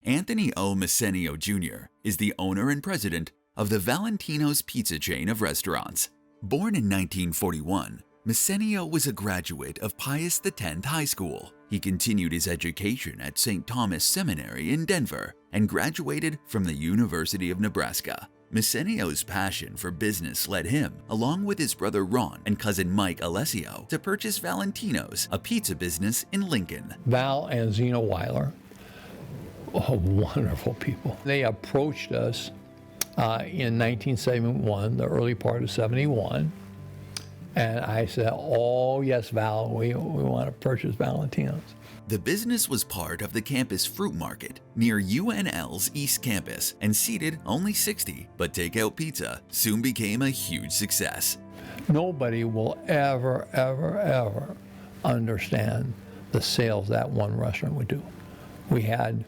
Anthony O. Messineo Jr. is the owner and president of the Valentino's pizza chain of restaurants. Born in 1941, Messineo was a graduate of Pius X High School. He continued his education at St. Thomas Seminary in Denver and graduated from the University of Nebraska. Messineo's passion for business led him, along with his brother Ron and cousin Mike Alessio, to purchase Valentino's, a pizza business in Lincoln. Val and Zena Weiler, wonderful people. They approached us in 1971, the early part of 71, and I said, "Oh yes, Val, we want to purchase Valentino's." The business was part of the campus fruit market near UNL's East Campus and seated only 60, but takeout pizza soon became a huge success. Nobody will ever understand the sales that one restaurant would do. We had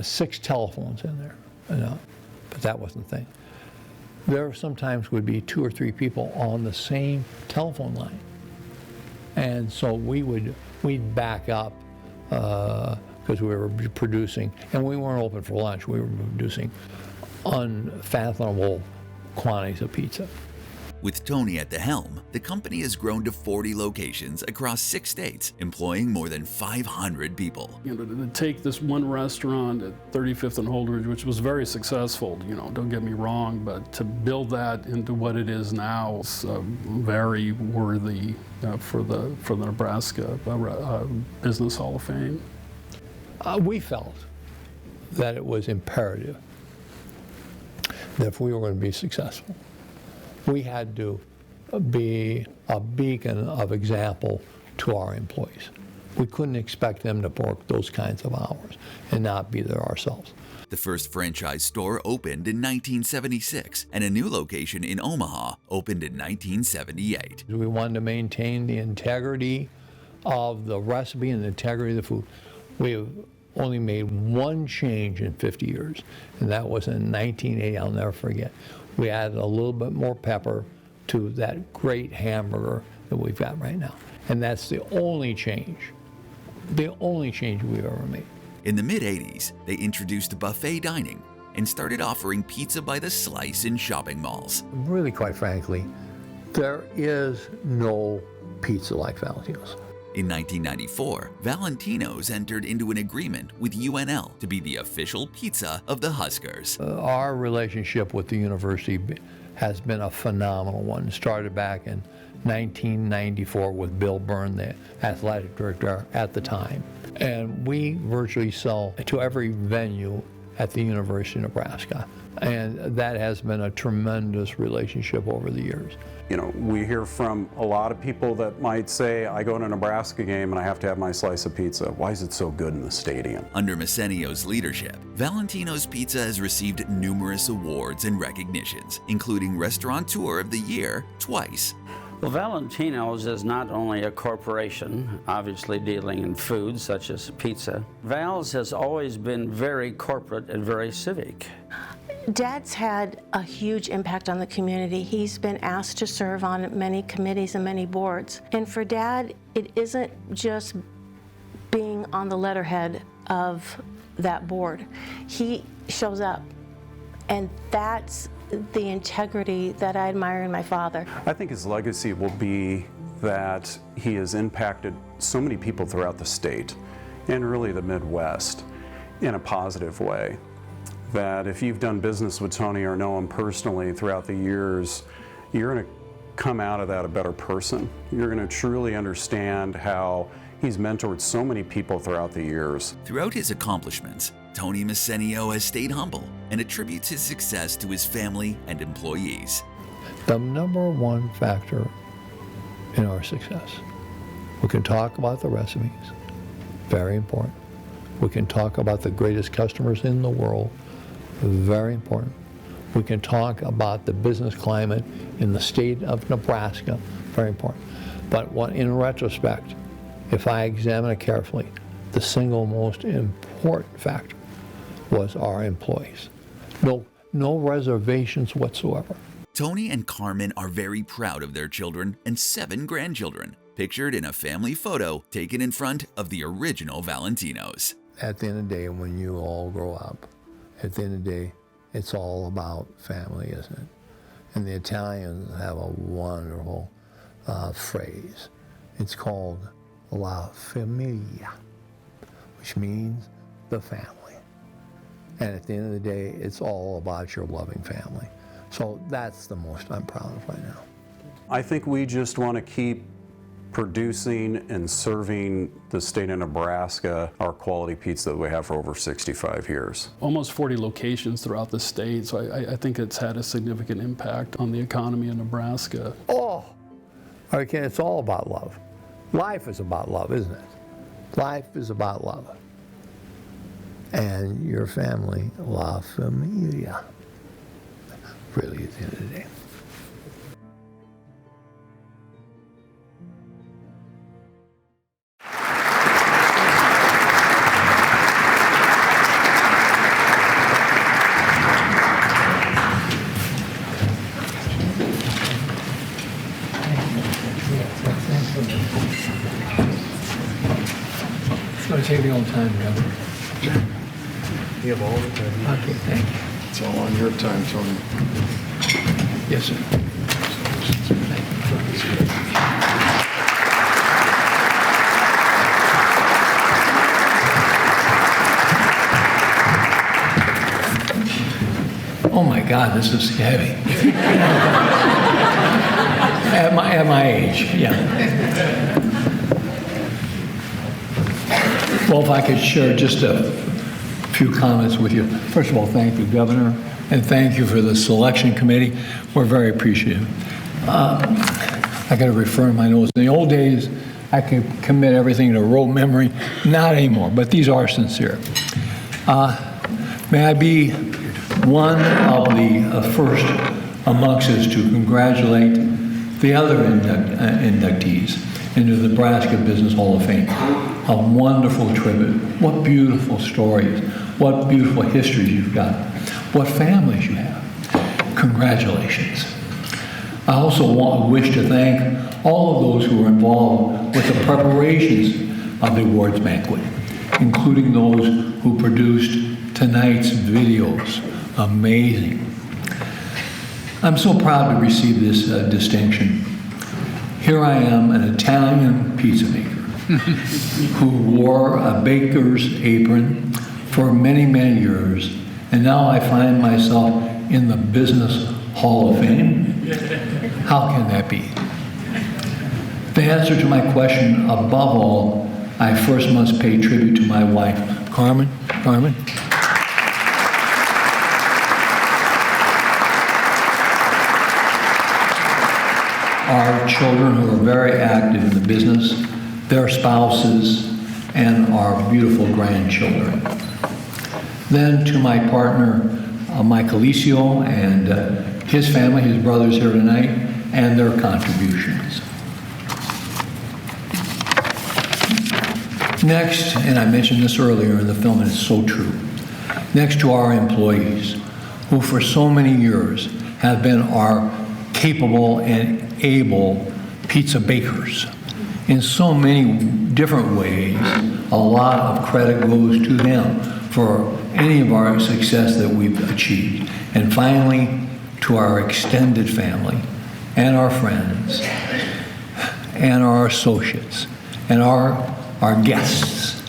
6 telephones in there, but that wasn't the thing. There sometimes would be 2 or 3 people on the same telephone line. And so we'd back up because we were producing, and we weren't open for lunch, we were producing unfathomable quantities of pizza. With Tony at the helm, the company has grown to 40 locations across 6 states, employing more than 500 people. To take this one restaurant at 35th and Holdridge, which was very successful, don't get me wrong, but to build that into what it is now is very worthy for the Nebraska Business Hall of Fame. We felt that it was imperative that if we were going to be successful, we had to be a beacon of example to our employees. We couldn't expect them to work those kinds of hours and not be there ourselves. The first franchise store opened in 1976, and a new location in Omaha opened in 1978. We wanted to maintain the integrity of the recipe and the integrity of the food. We have only made one change in 50 years, and that was in 1980, I'll never forget. We added a little bit more pepper to that great hamburger that we've got right now. And that's the only change we've ever made. In the mid-80s, they introduced buffet dining and started offering pizza by the slice in shopping malls. Really, quite frankly, there is no pizza like Valentino's. In 1994, Valentino's entered into an agreement with UNL to be the official pizza of the Huskers. Our relationship with the university has been a phenomenal one. It started back in 1994 with Bill Byrne, the athletic director at the time. And we virtually sell to every venue at the University of Nebraska. And that has been a tremendous relationship over the years. We hear from a lot of people that might say, I go to a Nebraska game and I have to have my slice of pizza. Why is it so good in the stadium? Under Messineo's leadership, Valentino's Pizza has received numerous awards and recognitions, including Restaurateur of the Year twice. Well, Valentino's is not only a corporation, obviously dealing in food such as pizza. Val's has always been very corporate and very civic. Dad's had a huge impact on the community. He's been asked to serve on many committees and many boards. And for Dad, it isn't just being on the letterhead of that board. He shows up, and that's the integrity that I admire in my father. I think his legacy will be that he has impacted so many people throughout the state and really the Midwest in a positive way. That if you've done business with Tony or know him personally throughout the years, you're going to come out of that a better person. You're going to truly understand how he's mentored so many people throughout the years. Throughout his accomplishments, Tony Messineo has stayed humble and attributes his success to his family and employees. The number one factor in our success, we can talk about the recipes, very important. We can talk about the greatest customers in the world, very important. We can talk about the business climate in the state of Nebraska, very important. But in retrospect, if I examine it carefully, the single most important factor was our employees. No reservations whatsoever. Tony and Carmen are very proud of their children and 7 grandchildren, pictured in a family photo taken in front of the original Valentino's. at the end of the day, when you all grow up, at the end of the day, it's all about family, isn't it? And the Italians have a wonderful phrase. It's called La Famiglia, which means the family. And at the end of the day, it's all about your loving family. So that's the most I'm proud of right now. I think we just want to keep producing and serving the state of Nebraska our quality pizza that we have for over 65 years. Almost 40 locations throughout the state, so I think it's had a significant impact on the economy of Nebraska. Oh, okay, it's all about love. Life is about love, isn't it? Life is about love. And your family, La Familia, really at the end of the day. It's going to take me all the time, Governor. You have all the time. Okay, thank you. It's all on your time, Tony. Yes, sir. Oh my God, this is heavy. At my age, yeah. Well, if I could share just a few comments with you. First of all, thank you, Governor, and thank you for the selection committee. We're very appreciative. I got to refer to my notes. In the old days, I could commit everything to rote memory. Not anymore, but these are sincere. May I be one of the first amongst us to congratulate the other inductees into the Nebraska Business Hall of Fame. A wonderful tribute. What beautiful stories. What beautiful histories you've got. What families you have. Congratulations. I also wish to thank all of those who were involved with the preparations of the awards banquet, including those who produced tonight's videos. Amazing. I'm so proud to receive this distinction. Here I am, an Italian pizza maker who wore a baker's apron for many, many years, and now I find myself in the Business Hall of Fame. How can that be? The answer to my question, above all, I first must pay tribute to my wife, Carmen. Carmen? Our children who are very active in the business, their spouses, and our beautiful grandchildren. Then to my partner, Mike Alicio, and his family, his brothers here tonight, and their contributions. Next, and I mentioned this earlier in the film, and it's so true, next to our employees, who for so many years have been our capable and able pizza bakers. In so many different ways, a lot of credit goes to them for any of our success that we've achieved. And finally, to our extended family and our friends and our associates and our guests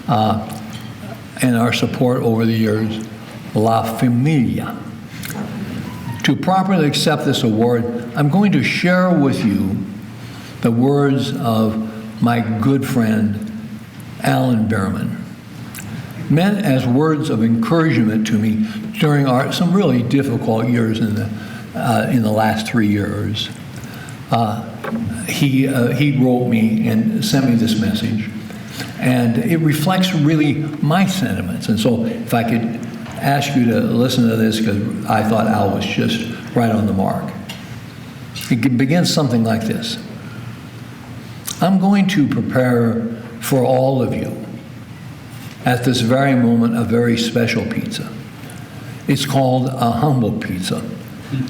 and our support over the years, La Familia. To properly accept this award, I'm going to share with you the words of my good friend, Alan Behrman, meant as words of encouragement to me during some really difficult years in the last 3 years. He wrote me and sent me this message, and it reflects really my sentiments. And so if I could ask you to listen to this, because I thought Al was just right on the mark. It begins something like this. I'm going to prepare for all of you at this very moment a very special pizza. It's called a humble pizza,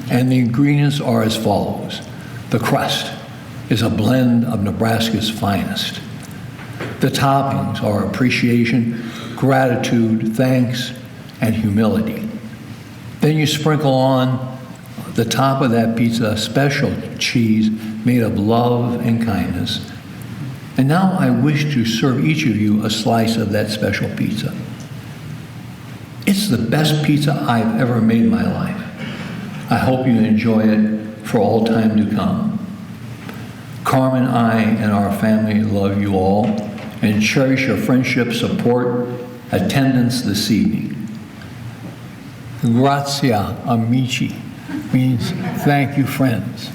and the ingredients are as follows. The crust is a blend of Nebraska's finest. The toppings are appreciation gratitude, thanks, and humility. Then you sprinkle on the top of that pizza a special cheese made of love and kindness. And now I wish to serve each of you a slice of that special pizza. It's the best pizza I've ever made in my life. I hope you enjoy it for all time to come. Carmen, I, and our family love you all and cherish your friendship, support, attendance this evening. Grazie, amici, means thank you, friends.